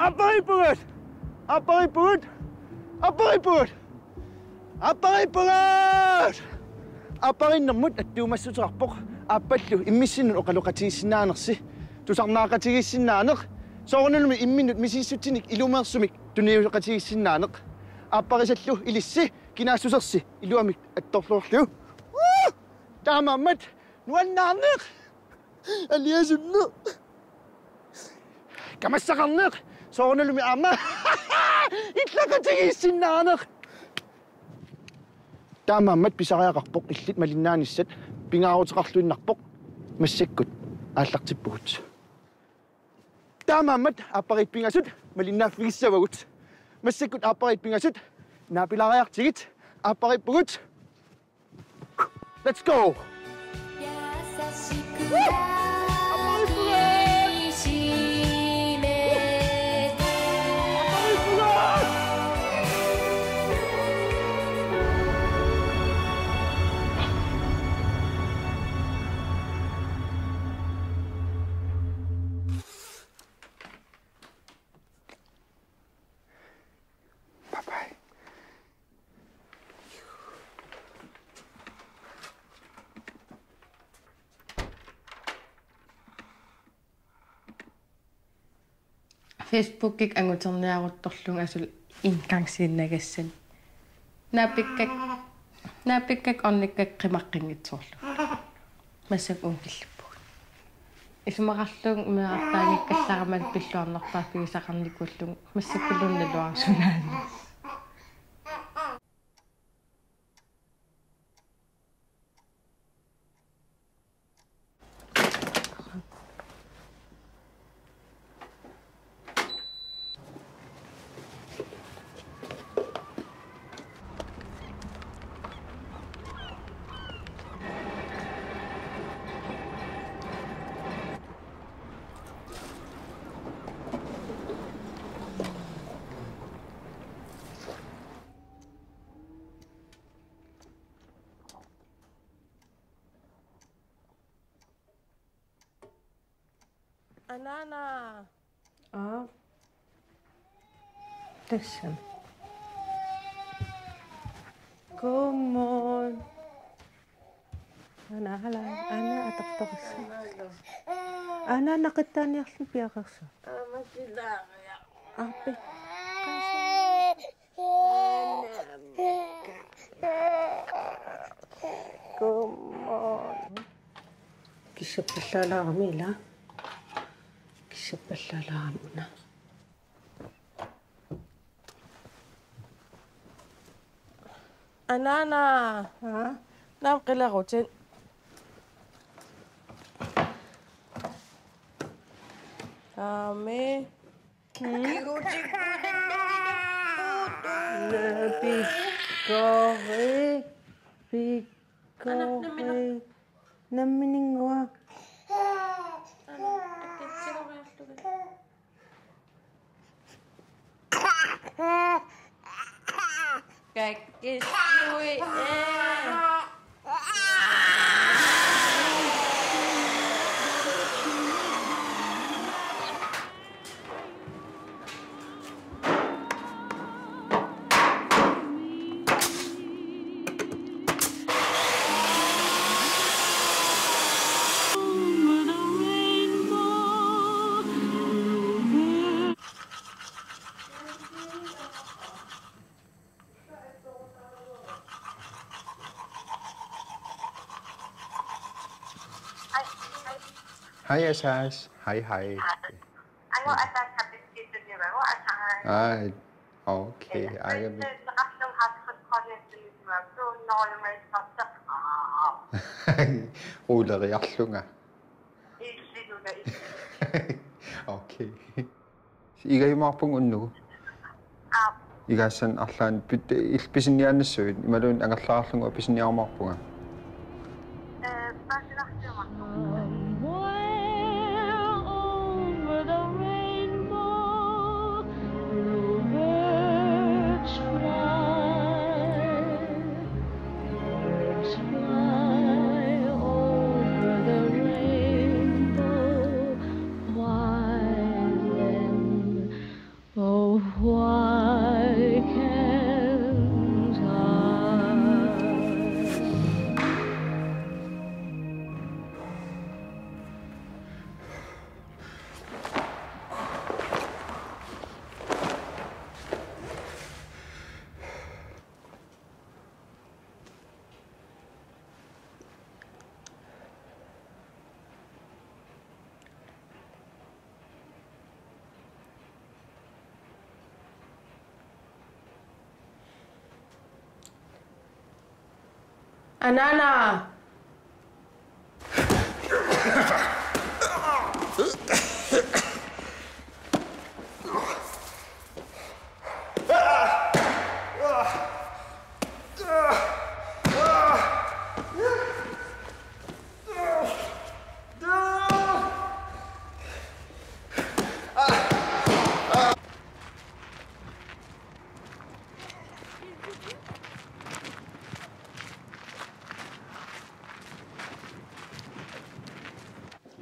Appareitburet! Appareitburet! Appareitburet! Appareitburet! Apparinnarmut attuumassutiarpoq aappallu immissinnut oqaluqatigissinaanersi tusarnaaqatigissinnaaneq soornalumi imminnut misiissutinik ilumeersumik tuniuqatigissinnaaneq aapparisallu ilissi kinaassusersi iluamik attorluorlu taamaammat nuannaarneq aliasunnu kamassaqarneq soornalumi aama itlaqatigissinnaaneq taamaammat pisariaqarpoq illit malinnaanissat pingaaruteqarluinnarpoq massakkut ааллартиппугут таамааммат ааппариппингасут малиннааффигиссавагут массаккут ааппариппингасут наапилариартигит ааппариппугут Let's go Facebook-ик ангутерниарутторлунг асул инкангсииннагассан наапиккак орниккак қимаққингитсоорлу массак унгиллаппугут исумақарлуг меартаагиккалларамат пиллуарнертааффигисақарникуллуг массаккулунналуарсунаани Anana. Listen. Come on. Ana ataqtorissa. Ana naqattaaniarlu piaqarsa. Masilaaqia. Arpi. Come on. Kisappallaalaarmila. Kisappallaalaarmuna. Anana. Naam qilaqutin. Ame. Pikore. Namminingwa. Kakisui. Hej Asas. Hej. Ayaw atas habis dito ni Rago at Ay, okay. Ayaw. Nakasong hotspot connection ni Rago. Normal stop. Ulari arlunga. Isiluna. Okay. Igayumaarpung unnu. Igasan arlaan ilpisinniaanassuit imalun angerlaarlungu pisinniarmaarpunga. Anana!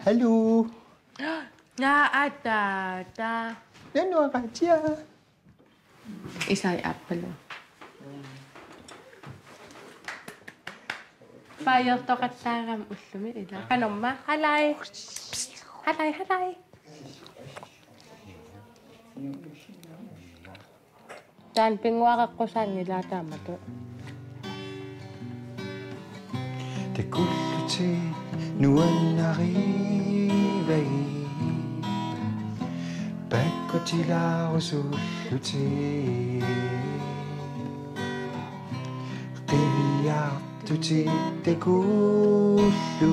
Hallo. Ja, ada. Ano ka siya? Isa'y apple. Payo to katsaram uslumi ila. Kanomma, halay. Halay. Dan pingwaka ko sa nila tama to. Det guld til nuan arrivai. Bakko tila usullu til. Qiviyartu til det gullu.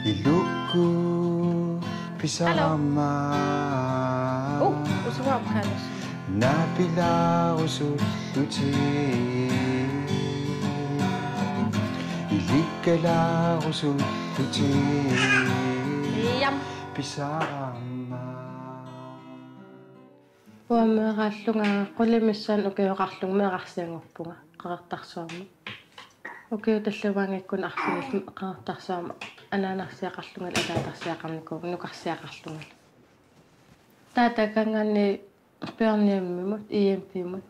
Ilukku pisama. Usumam kanos. Napila usullu til. Ilikala usullu til. Yam. Pisama. Uameerallunga qulimissan ukiuqarlung meeqarsiangorpunga qartarsuarma. Ukiutalluvangikkun arsinil qartarsuarma anaanarsiaqarlungal alaatarsiaqarniku nukarsiaqarlungal. Taatakanganni piarniammimut iimpimut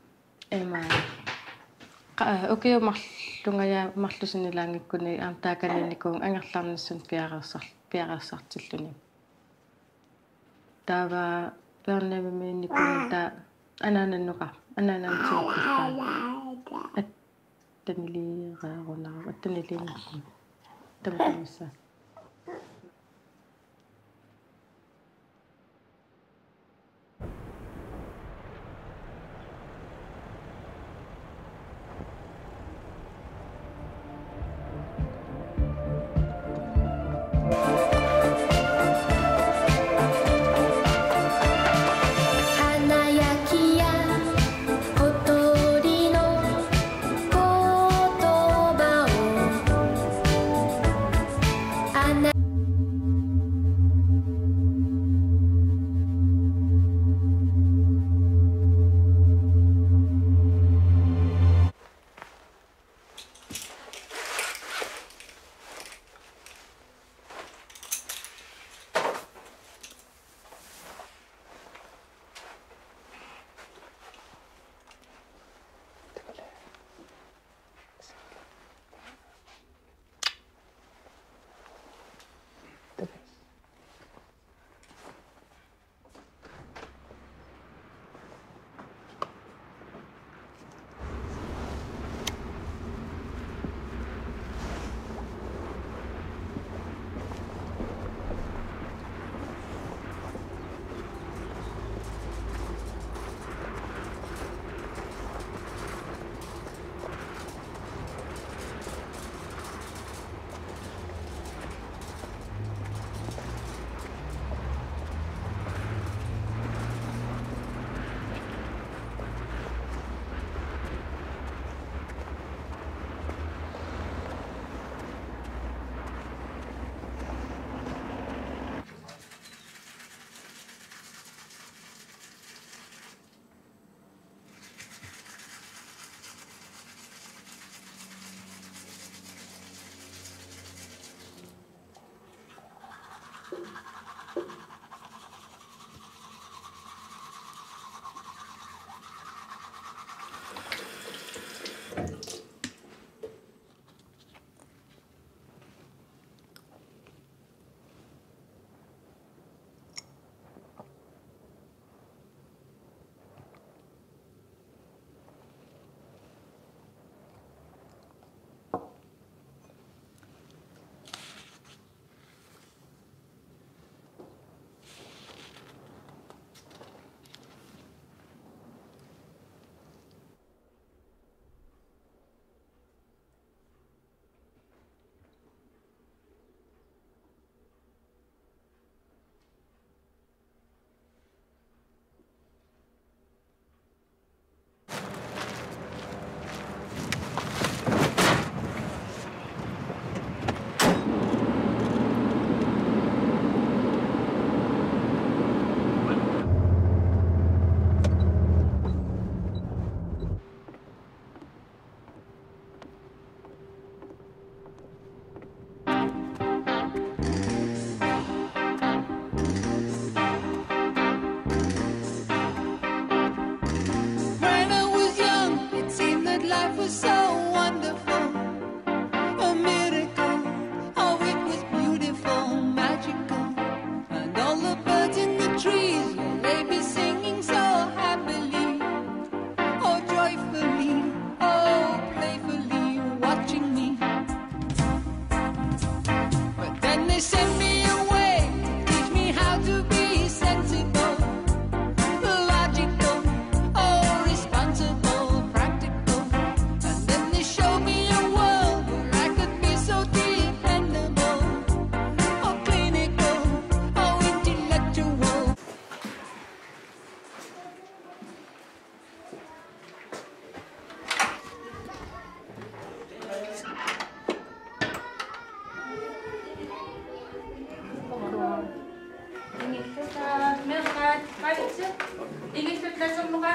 emaa ukiumarlunga ja marlusinilaangikkuni taakaninnikun angerlarnissun piaqarsartilluni. Tava piarniammimmiinnikun ta anaanannuqa anaanantiuqqaan attaniliiqaarunaru attaniliinnerpun tamutamissa.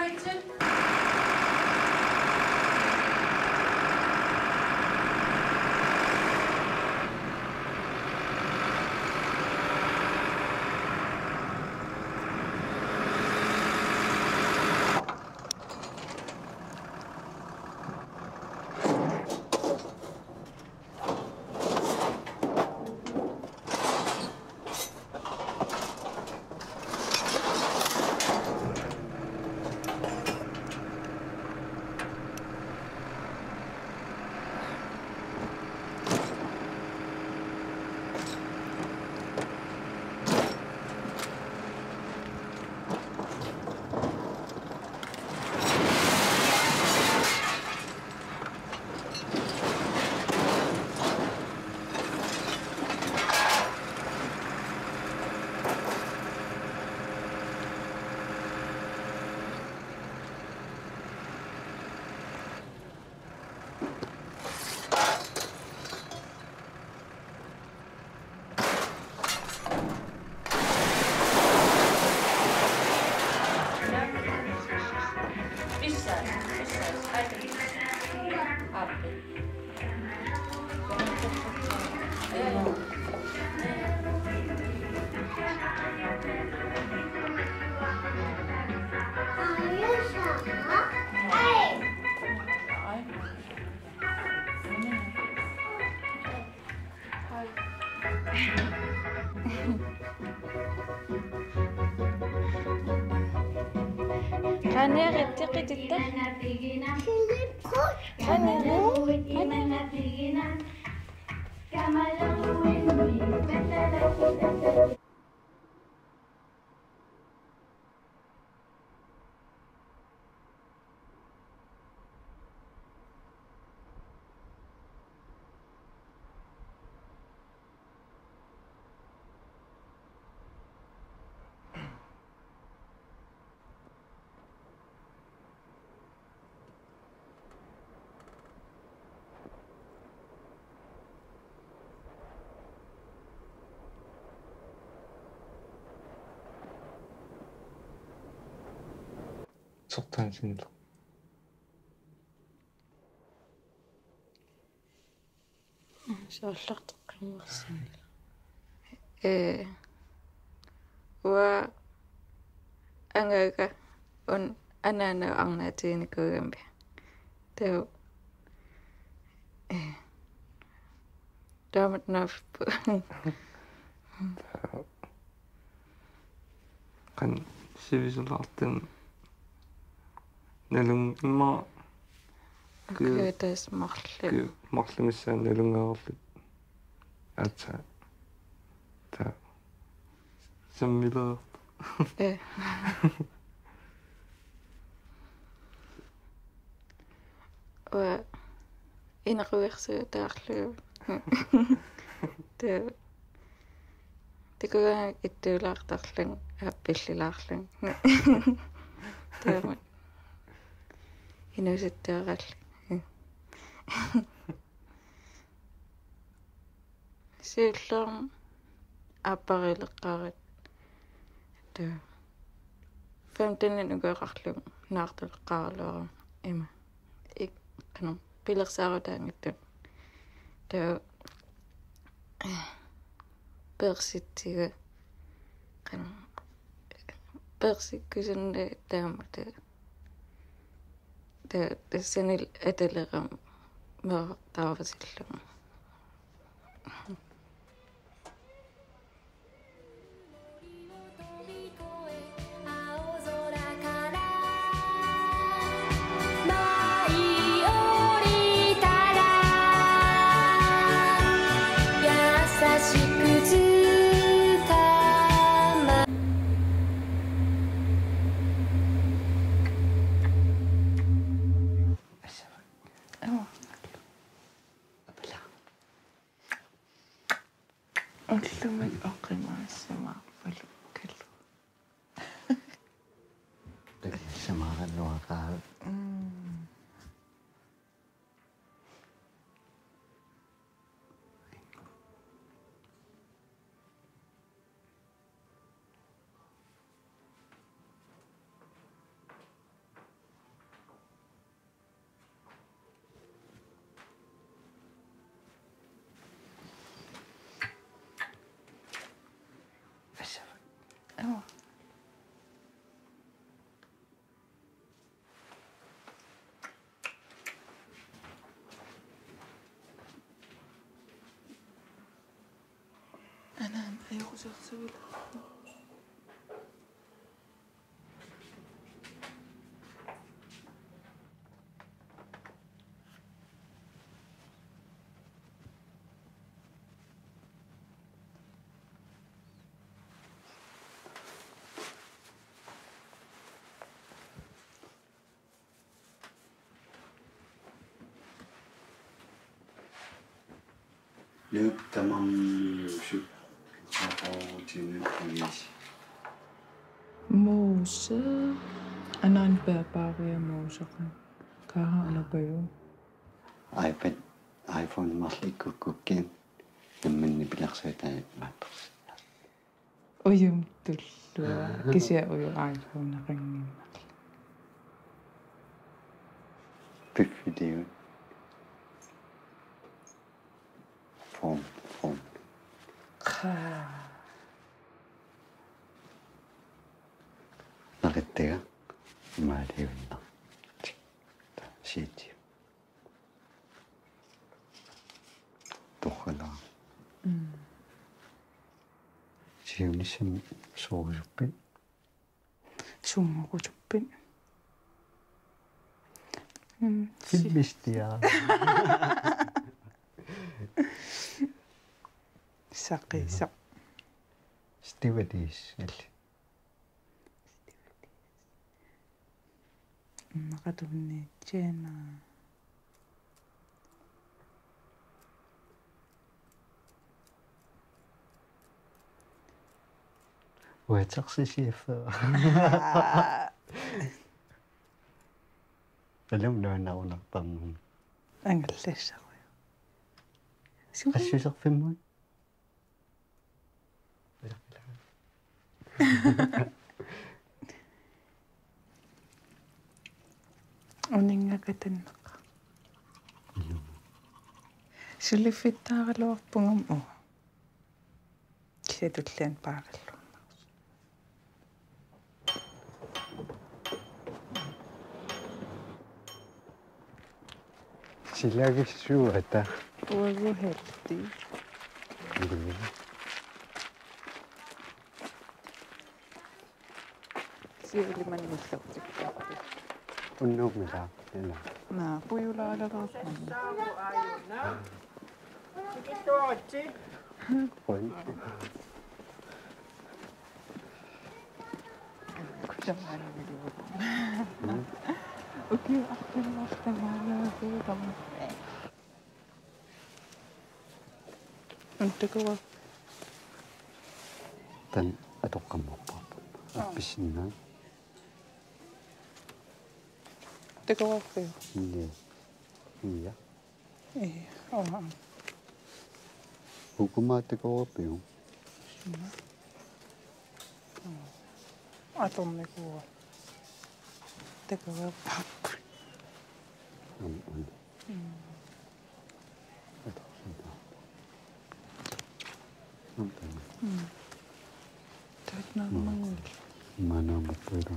Rachel. 속탄신도 Sollaqteqqimmersimila. Ua angaga on anana arnaatiinikugambi. Tau Damat nafpu. kan sivisolaatten nalung imma Kuutas marlu. maqlumissaan nalungaarlut aatsa ta sammila Ua inaquersuutaarlu. Tau Tikugang ittuulaartarlung aappillilaarlung. Taamat inusittuarallu. Siullerm aapparileqqaarat. Tau 15 ugeqarlung naartaleqqaarluaram ima. Kanam pilersaarutaangittut. Tau persittiga kanam persikkusunne taamata tassanil ataleram meertaavasillum. Ullumik oqimaassamaapalu kallu. Samaqalluaqaa Joo. Enää ei osaa sovita. Nyt tämän syksyn Muuse. Anan pääpaaria muusakan. Kaha alapayu. iPad iPhone mallikkukkien nemmenni pilaksaitaan maattas. Uyum tullua. Kisiä uyu iPhone ringin. Video. Phone. Nakitega maariunna. Shit. Tohla. Siunisem soojuppi. Summukutuppin. Filmistiä. Saqisa. Stewardess. Maqatunni Jenna. وتقصي فلم لنا ونقطن Angalles. أشياء في الماء Uningakatannaqa. Sulifittaaqaluarpungam u. Kitullian paaqallu. سلاقي شو هتا Uaguhelti. Siulimannissortikka. النوم لا لا Naa pujulaalaruusmanni. قول Okei, ahtimmahtamaana kuulama. Untako تن أتوقع مباب بسنا Tekoaqqio. اللي هي Ei, onhan. حكومات تقوى Atommikuva. Tekoaqqio. Täyt naamangul. ما نام بطيرة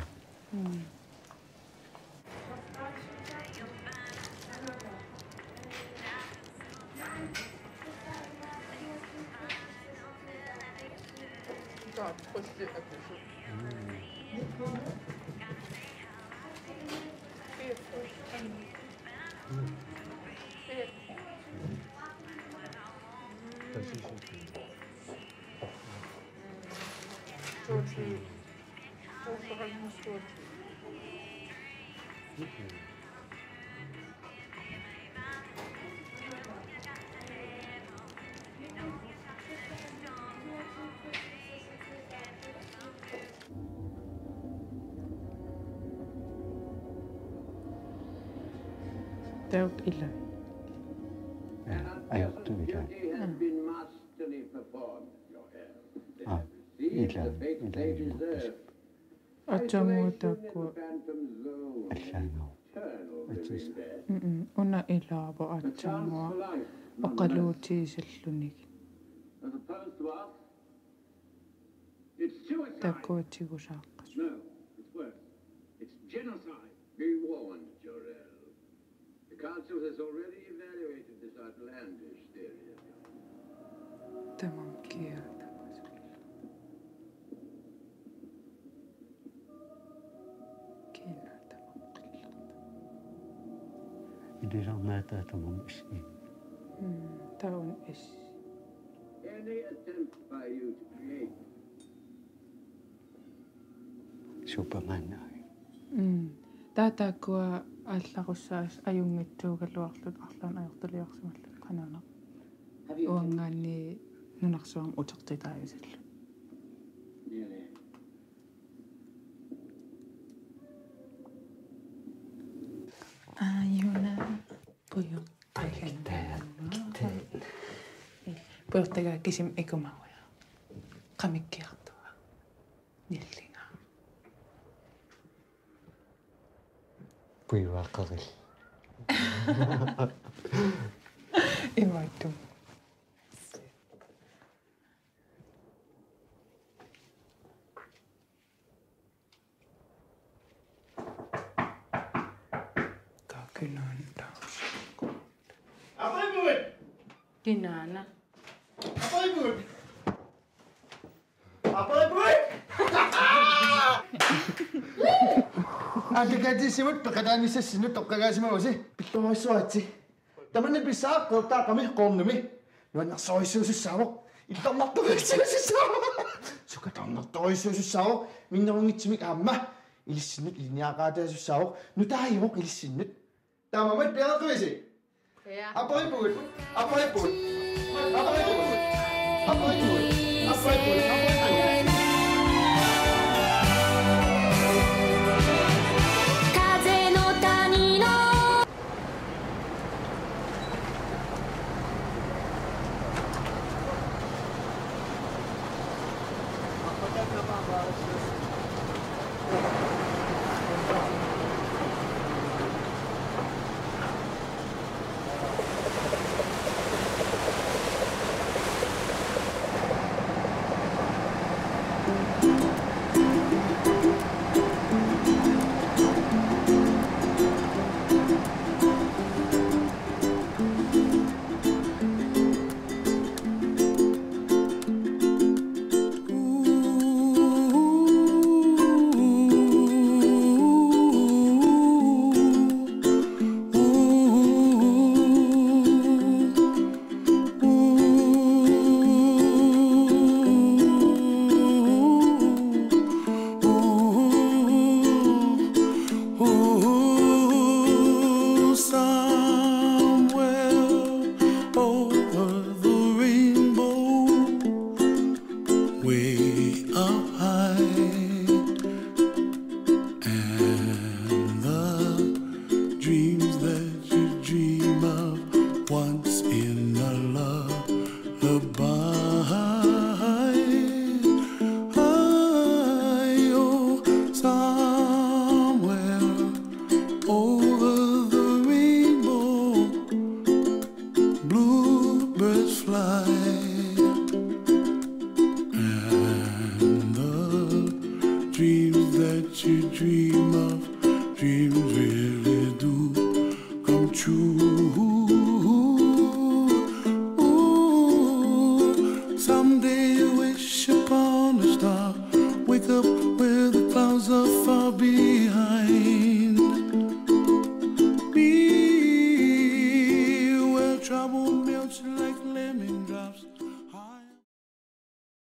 Täyt ila. أيوة إلى إلى Atsamuutakku. الشانو Una ilaavo atsamua. Oqaluutiisallunik. As opposed to us, it's suicide. такуутигусааққас No, it's worse. It's genocide. Be warned, Jor-El. The Council has already evaluated this outlandish theory of yours. тамам киатапас кина тамаққилларта Илисарнаатаатамам исни. таун ис Any attempt by you to create Суперман. таатааккуа ааллақуссаас аюнгитсуугалуарлут арлаан аёртулиарсималлут канаана уангаани нунарсуам утертитааюсаллу nearly аюна пуйо пуйортага кисим икумауя камиккиартуа ниллинга Пуивақарил. имайтум какинан таус Апайбуит! Kinaana. Апайбуит! Апайбуит! Агагатисимут пекатаанисассинут тоққагаасимаваси пиллуариссуатси. Таманни писсааққертаақами қоорнуми. Нуаннарсориссуусуссаавоқ илларнартуриссуусуссаавоқ. Сукатарнарториссуусуссаавоқ миннерунгитсимик аама илиссиннут илиниақаатаасуссаавоқ нутааивоқ илиссиннут. Таамамат пиарақуиси. Ja. Апайбуит! Апайбуит! Апайбуит! Апайбуит! Апайбуит! Апайбуит! 風の谷の Someday you wish upon a star, wake up where the clouds are far beyond.